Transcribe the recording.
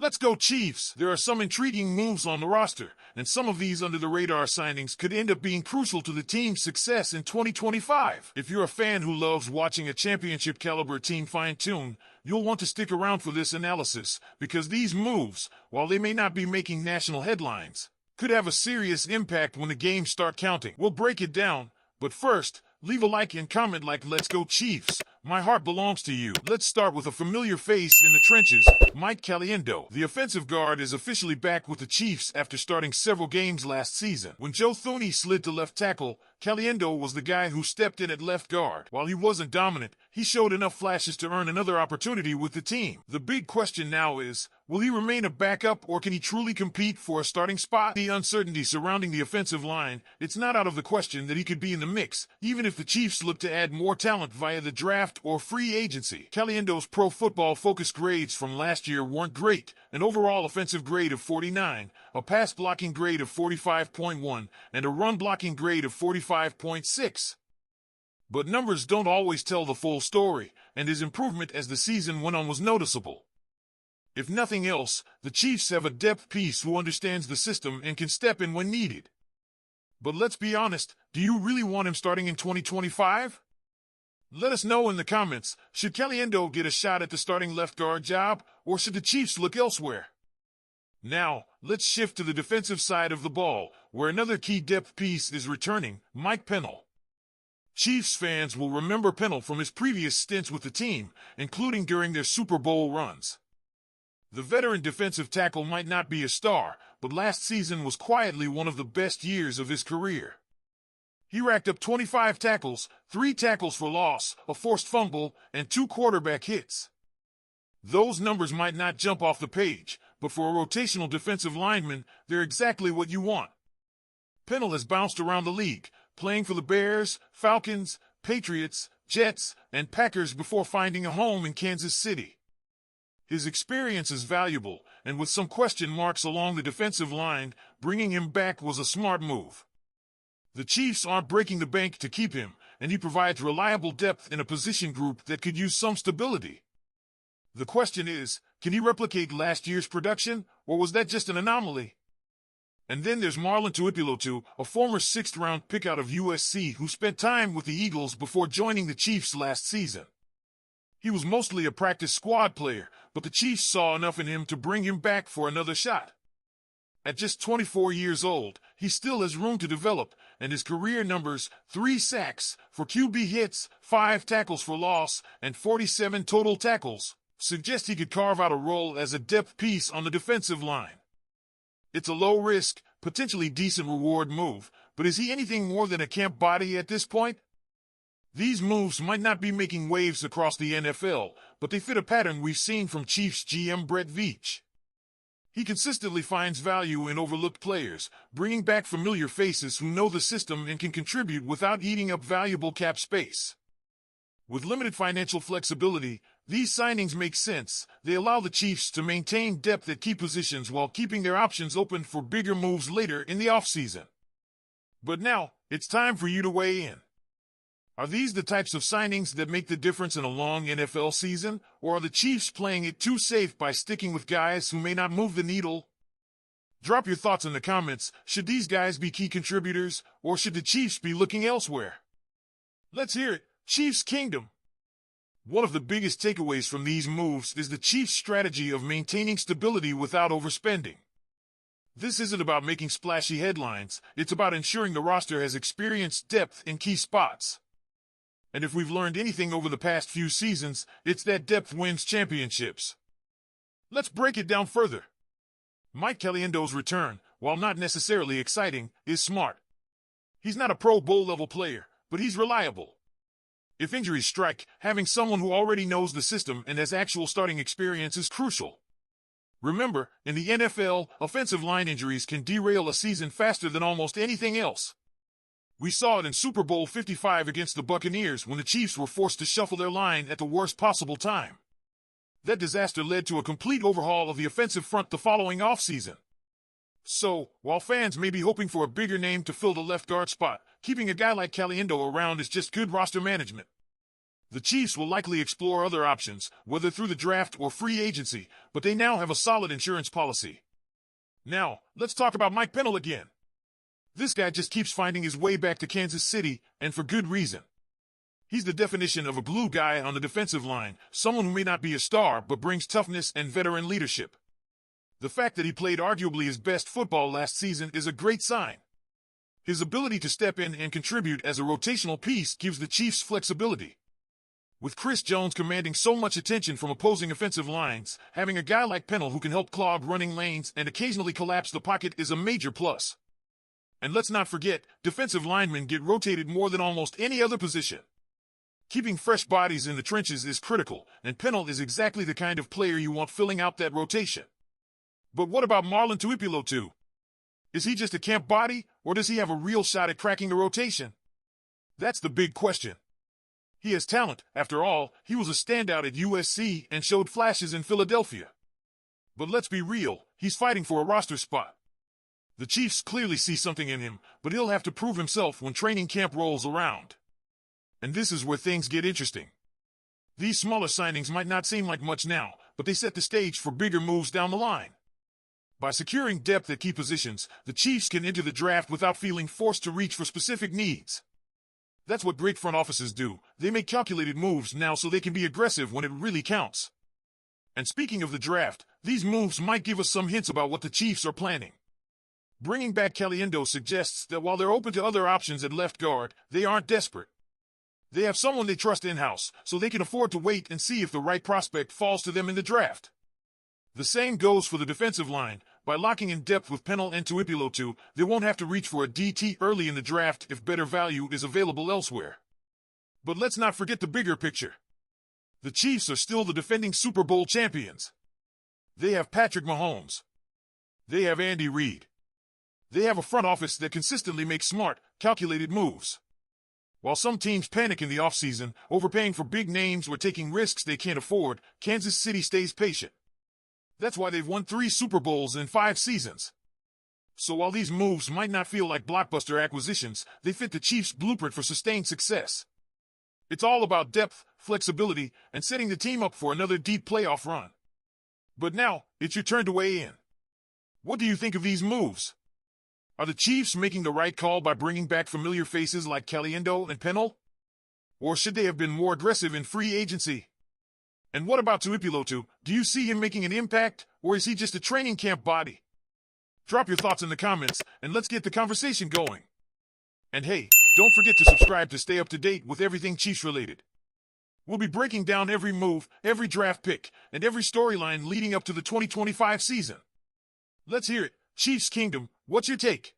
Let's go Chiefs! There are some intriguing moves on the roster, and some of these under-the-radar signings could end up being crucial to the team's success in 2025. If you're a fan who loves watching a championship-caliber team fine-tune, you'll want to stick around for this analysis, because these moves, while they may not be making national headlines, could have a serious impact when the games start counting. We'll break it down, but first, leave a like and comment like "Let's go Chiefs." My heart belongs to you. Let's start with a familiar face in the trenches, Mike Caliendo. The offensive guard is officially back with the Chiefs after starting several games last season. When Joe Thuney slid to left tackle, Caliendo was the guy who stepped in at left guard. While he wasn't dominant, he showed enough flashes to earn another opportunity with the team. The big question now is, will he remain a backup or can he truly compete for a starting spot? The uncertainty surrounding the offensive line, it's not out of the question that he could be in the mix, even if the Chiefs look to add more talent via the draft or free agency. Caliendo's Pro Football Focus grades from last year weren't great: an overall offensive grade of 49, a pass blocking grade of 45.1, and a run blocking grade of 45.6. But numbers don't always tell the full story, and his improvement as the season went on was noticeable. If nothing else, the Chiefs have a depth piece who understands the system and can step in when needed. But let's be honest, do you really want him starting in 2025? Let us know in the comments. Should Caliendo get a shot at the starting left guard job, or should the Chiefs look elsewhere? Now, let's shift to the defensive side of the ball, where another key depth piece is returning, Mike Pennel. Chiefs fans will remember Pennel from his previous stints with the team, including during their Super Bowl runs. The veteran defensive tackle might not be a star, but last season was quietly one of the best years of his career. He racked up 25 tackles, 3 tackles for loss, a forced fumble, and 2 quarterback hits. Those numbers might not jump off the page, but for a rotational defensive lineman, they're exactly what you want. Pennel has bounced around the league, playing for the Bears, Falcons, Patriots, Jets, and Packers before finding a home in Kansas City. His experience is valuable, and with some question marks along the defensive line, bringing him back was a smart move. The Chiefs aren't breaking the bank to keep him, and he provides reliable depth in a position group that could use some stability. The question is, can he replicate last year's production, or was that just an anomaly? And then there's Marlon Tuipulotu, a former 6th-round pick out of USC who spent time with the Eagles before joining the Chiefs last season. He was mostly a practice squad player, but the Chiefs saw enough in him to bring him back for another shot. At just 24 years old, he still has room to develop, and his career numbers, 3 sacks, 4 QB hits, 5 tackles for loss, and 47 total tackles, suggest he could carve out a role as a depth piece on the defensive line. It's a low-risk, potentially decent reward move, but is he anything more than a camp body at this point? These moves might not be making waves across the NFL, but they fit a pattern we've seen from Chiefs GM Brett Veach. He consistently finds value in overlooked players, bringing back familiar faces who know the system and can contribute without eating up valuable cap space. With limited financial flexibility, these signings make sense. They allow the Chiefs to maintain depth at key positions while keeping their options open for bigger moves later in the offseason. But now, it's time for you to weigh in. Are these the types of signings that make the difference in a long NFL season, or are the Chiefs playing it too safe by sticking with guys who may not move the needle? Drop your thoughts in the comments. Should these guys be key contributors, or should the Chiefs be looking elsewhere? Let's hear it. Chiefs Kingdom. One of the biggest takeaways from these moves is the Chiefs' strategy of maintaining stability without overspending. This isn't about making splashy headlines, it's about ensuring the roster has experienced depth in key spots. And if we've learned anything over the past few seasons, it's that depth wins championships. Let's break it down further. Mike Caliendo's return, while not necessarily exciting, is smart. He's not a Pro Bowl-level player, but he's reliable. If injuries strike, having someone who already knows the system and has actual starting experience is crucial. Remember, in the NFL, offensive line injuries can derail a season faster than almost anything else. We saw it in Super Bowl 55 against the Buccaneers when the Chiefs were forced to shuffle their line at the worst possible time. That disaster led to a complete overhaul of the offensive front the following offseason. So, while fans may be hoping for a bigger name to fill the left guard spot, keeping a guy like Caliendo around is just good roster management. The Chiefs will likely explore other options, whether through the draft or free agency, but they now have a solid insurance policy. Now, let's talk about Mike Pennell again. This guy just keeps finding his way back to Kansas City, and for good reason. He's the definition of a glue guy on the defensive line, someone who may not be a star but brings toughness and veteran leadership. The fact that he played arguably his best football last season is a great sign. His ability to step in and contribute as a rotational piece gives the Chiefs flexibility. With Chris Jones commanding so much attention from opposing offensive lines, having a guy like Pennell who can help clog running lanes and occasionally collapse the pocket is a major plus. And let's not forget, defensive linemen get rotated more than almost any other position. Keeping fresh bodies in the trenches is critical, and Pennell is exactly the kind of player you want filling out that rotation. But what about Marlon Tuipulotu? Is he just a camp body, or does he have a real shot at cracking the rotation? That's the big question. He has talent. After all, he was a standout at USC and showed flashes in Philadelphia. But let's be real, he's fighting for a roster spot. The Chiefs clearly see something in him, but he'll have to prove himself when training camp rolls around. And this is where things get interesting. These smaller signings might not seem like much now, but they set the stage for bigger moves down the line. By securing depth at key positions, the Chiefs can enter the draft without feeling forced to reach for specific needs. That's what great front offices do. They make calculated moves now so they can be aggressive when it really counts. And speaking of the draft, these moves might give us some hints about what the Chiefs are planning. Bringing back Caliendo suggests that while they're open to other options at left guard, they aren't desperate. They have someone they trust in-house, so they can afford to wait and see if the right prospect falls to them in the draft. The same goes for the defensive line. By locking in depth with Pennell and Tuipulotu, they won't have to reach for a DT early in the draft if better value is available elsewhere. But let's not forget the bigger picture. The Chiefs are still the defending Super Bowl champions. They have Patrick Mahomes. They have Andy Reid. They have a front office that consistently makes smart, calculated moves. While some teams panic in the offseason, overpaying for big names or taking risks they can't afford, Kansas City stays patient. That's why they've won 3 Super Bowls in 5 seasons. So while these moves might not feel like blockbuster acquisitions, they fit the Chiefs' blueprint for sustained success. It's all about depth, flexibility, and setting the team up for another deep playoff run. But now, it's your turn to weigh in. What do you think of these moves? Are the Chiefs making the right call by bringing back familiar faces like Caliendo and Pennell? Or should they have been more aggressive in free agency? And what about Tuipulotu? Do you see him making an impact, or is he just a training camp body? Drop your thoughts in the comments, and let's get the conversation going. And hey, don't forget to subscribe to stay up to date with everything Chiefs related. We'll be breaking down every move, every draft pick, and every storyline leading up to the 2025 season. Let's hear it. Chiefs Kingdom, what's your take?